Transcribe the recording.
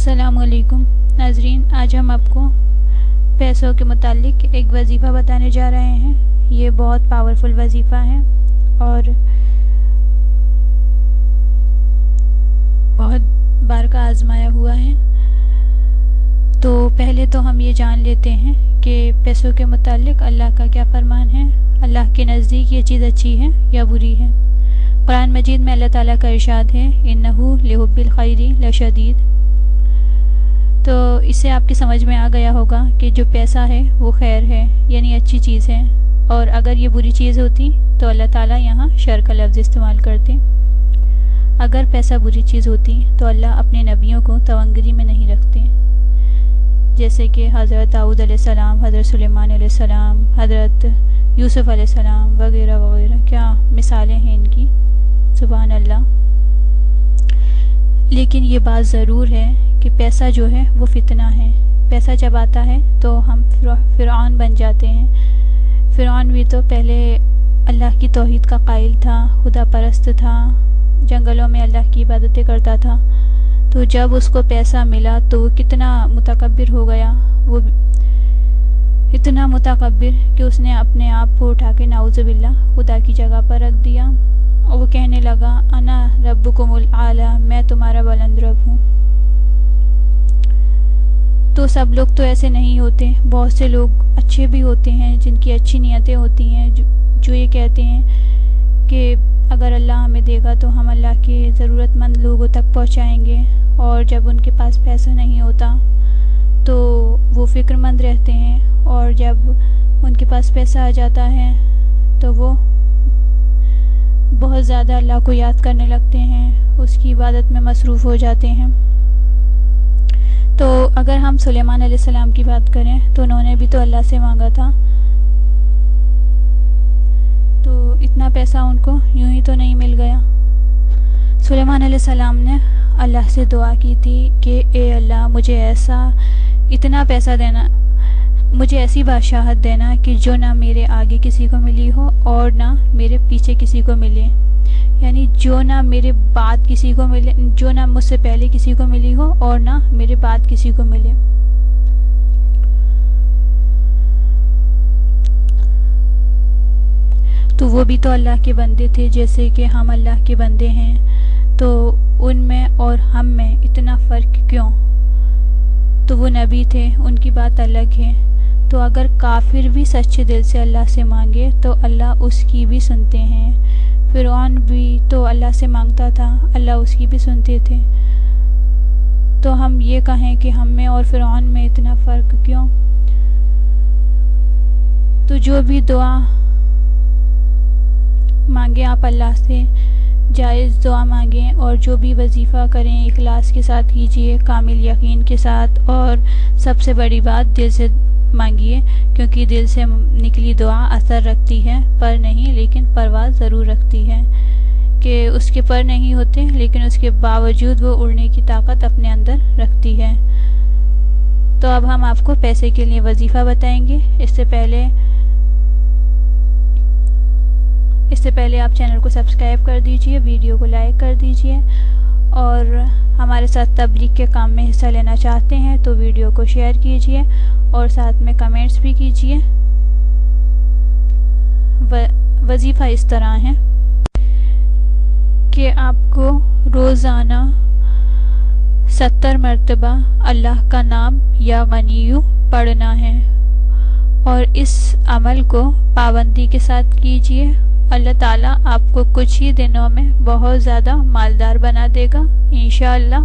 السلام علیکم ناظرین، آج ہم آپ کو پیسوں کے متعلق ایک وظیفہ بتانے جا رہے ہیں۔ یہ بہت پاورفل وظیفہ ہے اور بہت بار کا آزمایا ہوا ہے۔ تو پہلے تو ہم یہ جان لیتے ہیں کہ پیسوں کے متعلق اللہ کا کیا فرمان ہے۔ اللہ کے نزدیک یہ چیز اچھی ہے یا بری ہے۔ قرآن مجید میں اللہ تعالیٰ کا ارشاد ہے، اِنَّهُ لِحُبِّ الْخَيْرِ لَشَدِيدٌ۔ تو اس سے آپ کی سمجھ میں آ گیا ہوگا کہ جو پیسہ ہے وہ خیر ہے، یعنی اچھی چیز ہے، اور اگر یہ بری چیز ہوتی تو اللہ تعالیٰ یہاں شر کا لفظ استعمال کرتے۔ اگر پیسہ بری چیز ہوتی تو اللہ اپنے نبیوں کو تونگری میں نہیں رکھتے، جیسے کہ حضرت داؤد علیہ السلام، حضرت سلیمان علیہ السلام، حضرت یوسف علیہ السلام وغیرہ وغیرہ۔ کیا مثالیں ہیں ان کی، سبحان اللہ۔ لیکن یہ بات ضرور ہے کہ پیسہ جو ہے وہ فتنہ ہے۔ پیسہ جب آتا ہے تو ہم فرعون بن جاتے ہیں۔ فرعون بھی تو پہلے اللہ کی توحید کا قائل تھا، خدا پرست تھا، جنگلوں میں اللہ کی عبادتیں کرتا تھا۔ تو جب اس کو پیسہ ملا تو وہ کتنا متکبر ہو گیا، وہ اتنا متکبر کہ اس نے اپنے آپ کو اٹھا کے نعوذ باللہ خدا کی جگہ پر رکھ دیا، اور وہ کہنے لگا انا ربکم الاعلی، میں تمہارا بلند رب ہوں۔ تو سب لوگ تو ایسے نہیں ہوتے، بہت سے لوگ اچھے بھی ہوتے ہیں جن کی اچھی نیتیں ہوتی ہیں، جو یہ کہتے ہیں کہ اگر اللہ ہمیں دے گا تو ہم اللہ کے ضرورت مند لوگوں تک پہنچائیں گے، اور جب ان کے پاس پیسہ نہیں ہوتا تو وہ فکر مند رہتے ہیں، اور جب ان کے پاس پیسہ آ جاتا ہے تو وہ بہت زیادہ اللہ کو یاد کرنے لگتے ہیں، اس کی عبادت میں مصروف ہو جاتے ہیں۔ تو اگر ہم سلیمان علیہ السلام کی بات کریں تو انہوں نے بھی تو اللہ سے مانگا تھا، تو اتنا پیسہ ان کو یوں ہی تو نہیں مل گیا۔ سلیمان علیہ السلام نے اللہ سے دعا کی تھی کہ اے اللہ، مجھے اتنا پیسہ دینا، مجھے ایسی بادشاہت دینا کہ جو نہ میرے آگے کسی کو ملی ہو اور نہ میرے پیچھے کسی کو ملے، یعنی جو نہ میرے بعد کسی کو ملے، جو نہ مجھ سے پہلے کسی کو ملی ہو اور نہ میرے بعد کسی کو ملے۔ تو وہ بھی تو اللہ کے بندے تھے، جیسے کہ ہم اللہ کے بندے ہیں، تو ان میں اور ہم میں اتنا فرق کیوں؟ تو وہ نبی تھے، ان کی بات الگ ہے۔ تو اگر کافر بھی سچے دل سے اللہ سے مانگے تو اللہ اس کی بھی سنتے ہیں۔ فرعون بھی تو اللہ سے مانگتا تھا، اللہ اس کی بھی سنتے تھے۔ تو ہم یہ کہیں کہ ہم میں اور فرعون میں اتنا فرق کیوں؟ تو جو بھی دعا مانگیں آپ اللہ سے، جائز دعا مانگیں، اور جو بھی وظیفہ کریں اخلاص کے ساتھ کیجیے، کامل یقین کے ساتھ، اور سب سے بڑی بات دل سے مانگیے، کیونکہ دل سے نکلی دعا اثر رکھتی ہے، پر نہیں لیکن پرواز ضرور رکھتی ہے، کہ اس کے پر نہیں ہوتے لیکن اس کے باوجود وہ اڑنے کی طاقت اپنے اندر رکھتی ہے۔ تو اب ہم آپ کو پیسے کے لیے وظیفہ بتائیں گے۔ اس سے پہلے آپ چینل کو سبسکرائب کر دیجئے، ویڈیو کو لائک کر دیجئے، اور ہمارے ساتھ تبلیغ کے کام میں حصہ لینا چاہتے ہیں تو ویڈیو کو شیئر کیجئے اور ساتھ میں کمنٹس بھی کیجئے۔ وظیفہ اس طرح ہے کہ آپ کو روزانہ 70 مرتبہ اللہ کا نام یا غنیو پڑھنا ہے، اور اس عمل کو پابندی کے ساتھ کیجئے۔ اللہ تعالیٰ آپ کو کچھ ہی دنوں میں بہت زیادہ مالدار بنا دے گا انشاءاللہ۔